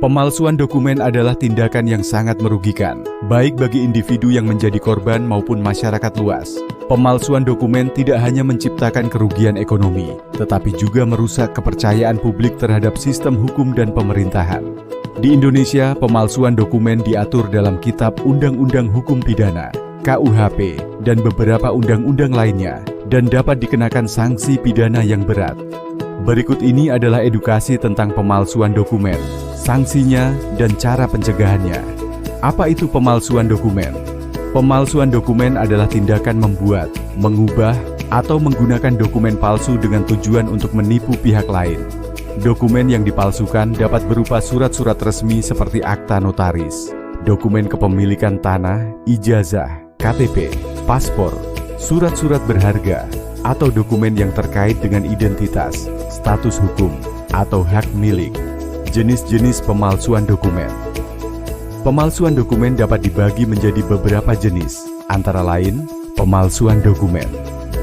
Pemalsuan dokumen adalah tindakan yang sangat merugikan, baik bagi individu yang menjadi korban maupun masyarakat luas. Pemalsuan dokumen tidak hanya menciptakan kerugian ekonomi, tetapi juga merusak kepercayaan publik terhadap sistem hukum dan pemerintahan. Di Indonesia, pemalsuan dokumen diatur dalam Kitab Undang-Undang Hukum Pidana, KUHP, dan beberapa undang-undang lainnya, dan dapat dikenakan sanksi pidana yang berat. Berikut ini adalah edukasi tentang pemalsuan dokumen, sanksinya, dan cara pencegahannya. Apa itu pemalsuan dokumen? Pemalsuan dokumen adalah tindakan membuat, mengubah, atau menggunakan dokumen palsu dengan tujuan untuk menipu pihak lain. Dokumen yang dipalsukan dapat berupa surat-surat resmi seperti akta notaris, dokumen kepemilikan tanah, ijazah, KTP, paspor, surat-surat berharga, atau dokumen yang terkait dengan identitas, status hukum, atau hak milik. Jenis-jenis pemalsuan dokumen. Pemalsuan dokumen dapat dibagi menjadi beberapa jenis, antara lain, pemalsuan dokumen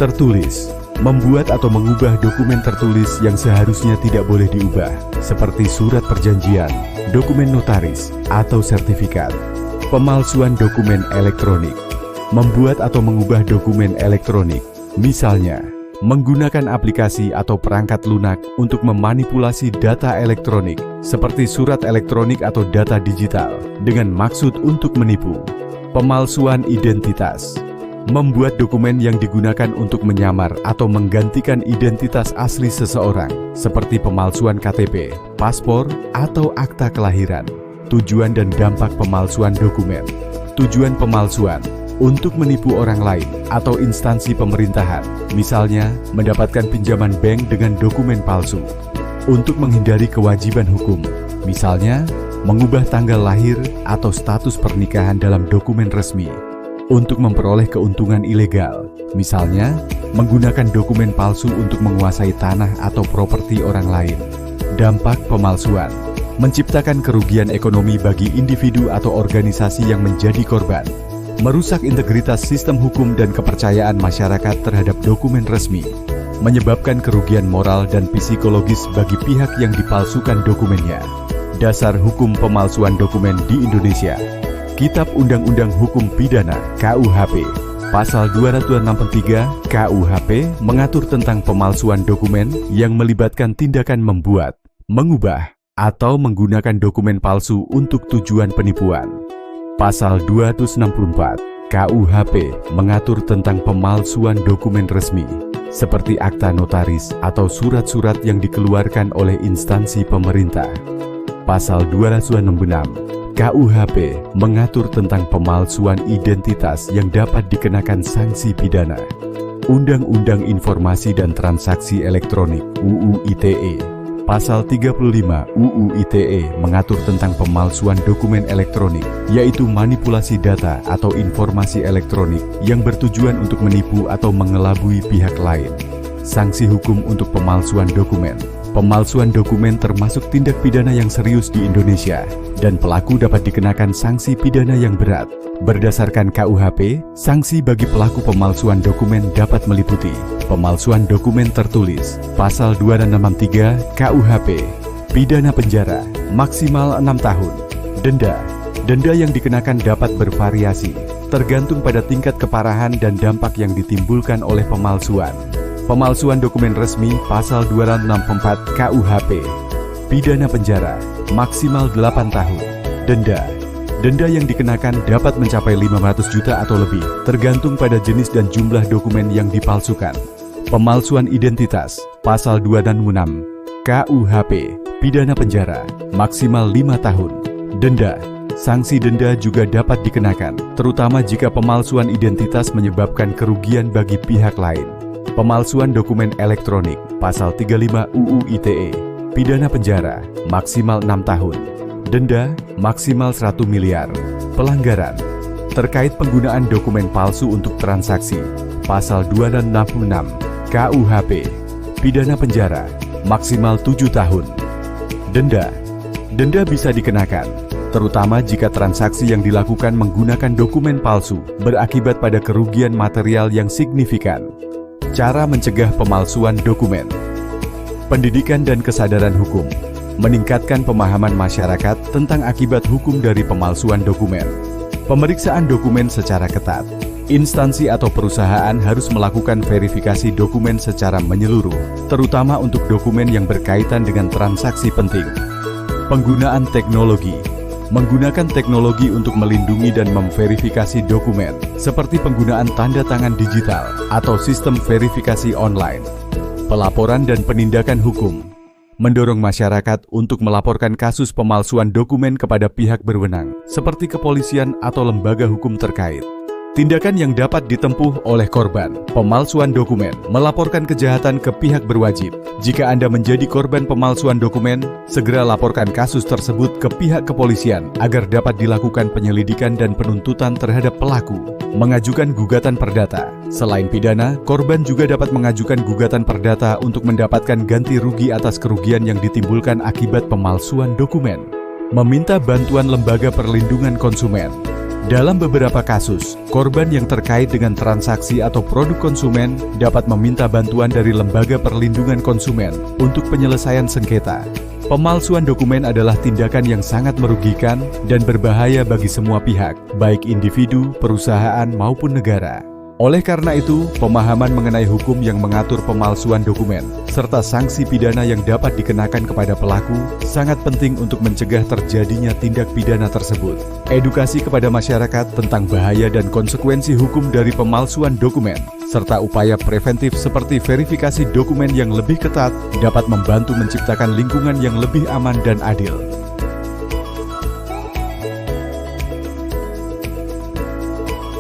tertulis, membuat atau mengubah dokumen tertulis yang seharusnya tidak boleh diubah, seperti surat perjanjian, dokumen notaris, atau sertifikat. Pemalsuan dokumen elektronik, membuat atau mengubah dokumen elektronik, misalnya, menggunakan aplikasi atau perangkat lunak untuk memanipulasi data elektronik, seperti surat elektronik atau data digital, dengan maksud untuk menipu. Pemalsuan identitas, membuat dokumen yang digunakan untuk menyamar atau menggantikan identitas asli seseorang, seperti pemalsuan KTP, paspor, atau akta kelahiran. Tujuan dan dampak pemalsuan dokumen. Tujuan pemalsuan untuk menipu orang lain atau instansi pemerintahan, misalnya mendapatkan pinjaman bank dengan dokumen palsu. Untuk menghindari kewajiban hukum, misalnya mengubah tanggal lahir atau status pernikahan dalam dokumen resmi. Untuk memperoleh keuntungan ilegal, misalnya menggunakan dokumen palsu untuk menguasai tanah atau properti orang lain. Dampak pemalsuan menciptakan kerugian ekonomi bagi individu atau organisasi yang menjadi korban, merusak integritas sistem hukum dan kepercayaan masyarakat terhadap dokumen resmi, menyebabkan kerugian moral dan psikologis bagi pihak yang dipalsukan dokumennya. Dasar hukum pemalsuan dokumen di Indonesia. Kitab Undang-Undang Hukum Pidana KUHP, Pasal 263 KUHP mengatur tentang pemalsuan dokumen yang melibatkan tindakan membuat, mengubah, atau menggunakan dokumen palsu untuk tujuan penipuan. Pasal 264 KUHP mengatur tentang pemalsuan dokumen resmi, seperti akta notaris atau surat-surat yang dikeluarkan oleh instansi pemerintah. Pasal 266 KUHP mengatur tentang pemalsuan identitas yang dapat dikenakan sanksi pidana. Undang-Undang Informasi dan Transaksi Elektronik (UU ITE) Pasal 35 UU ITE mengatur tentang pemalsuan dokumen elektronik, yaitu manipulasi data atau informasi elektronik yang bertujuan untuk menipu atau mengelabui pihak lain. Sanksi hukum untuk pemalsuan dokumen. Pemalsuan dokumen termasuk tindak pidana yang serius di Indonesia, dan pelaku dapat dikenakan sanksi pidana yang berat. Berdasarkan KUHP, sanksi bagi pelaku pemalsuan dokumen dapat meliputi pemalsuan dokumen tertulis, Pasal 263 KUHP, pidana penjara, maksimal 6 tahun, denda yang dikenakan dapat bervariasi, tergantung pada tingkat keparahan dan dampak yang ditimbulkan oleh pemalsuan. Pemalsuan dokumen resmi Pasal 264 KUHP, pidana penjara, maksimal 8 tahun, denda yang dikenakan dapat mencapai 500 juta atau lebih, tergantung pada jenis dan jumlah dokumen yang dipalsukan. Pemalsuan identitas, Pasal 266 KUHP, pidana penjara, maksimal 5 tahun, sanksi denda juga dapat dikenakan, terutama jika pemalsuan identitas menyebabkan kerugian bagi pihak lain. Pemalsuan dokumen elektronik, Pasal 35 UU ITE, pidana penjara, maksimal 6 tahun, denda, maksimal 100 miliar. Pelanggaran terkait penggunaan dokumen palsu untuk transaksi, Pasal 266 KUHP, pidana penjara, maksimal 7 tahun. Denda bisa dikenakan, terutama jika transaksi yang dilakukan menggunakan dokumen palsu berakibat pada kerugian material yang signifikan. Cara mencegah pemalsuan dokumen. Pendidikan dan kesadaran hukum. meningkatkan pemahaman masyarakat tentang akibat hukum dari pemalsuan dokumen. Pemeriksaan dokumen secara ketat. Instansi atau perusahaan harus melakukan verifikasi dokumen secara menyeluruh, terutama untuk dokumen yang berkaitan dengan transaksi penting. Penggunaan teknologi. Menggunakan teknologi untuk melindungi dan memverifikasi dokumen, seperti penggunaan tanda tangan digital atau sistem verifikasi online. Pelaporan dan penindakan hukum. Mendorong masyarakat untuk melaporkan kasus pemalsuan dokumen kepada pihak berwenang, seperti kepolisian atau lembaga hukum terkait. Tindakan yang dapat ditempuh oleh korban pemalsuan dokumen, melaporkan kejahatan ke pihak berwajib. Jika Anda menjadi korban pemalsuan dokumen, segera laporkan kasus tersebut ke pihak kepolisian agar dapat dilakukan penyelidikan dan penuntutan terhadap pelaku. Mengajukan gugatan perdata. Selain pidana, korban juga dapat mengajukan gugatan perdata untuk mendapatkan ganti rugi atas kerugian yang ditimbulkan akibat pemalsuan dokumen. Meminta bantuan lembaga perlindungan konsumen. Dalam beberapa kasus, korban yang terkait dengan transaksi atau produk konsumen dapat meminta bantuan dari lembaga perlindungan konsumen untuk penyelesaian sengketa. Pemalsuan dokumen adalah tindakan yang sangat merugikan dan berbahaya bagi semua pihak, baik individu, perusahaan, maupun negara. Oleh karena itu, pemahaman mengenai hukum yang mengatur pemalsuan dokumen, serta sanksi pidana yang dapat dikenakan kepada pelaku, sangat penting untuk mencegah terjadinya tindak pidana tersebut. Edukasi kepada masyarakat tentang bahaya dan konsekuensi hukum dari pemalsuan dokumen, serta upaya preventif seperti verifikasi dokumen yang lebih ketat, dapat membantu menciptakan lingkungan yang lebih aman dan adil.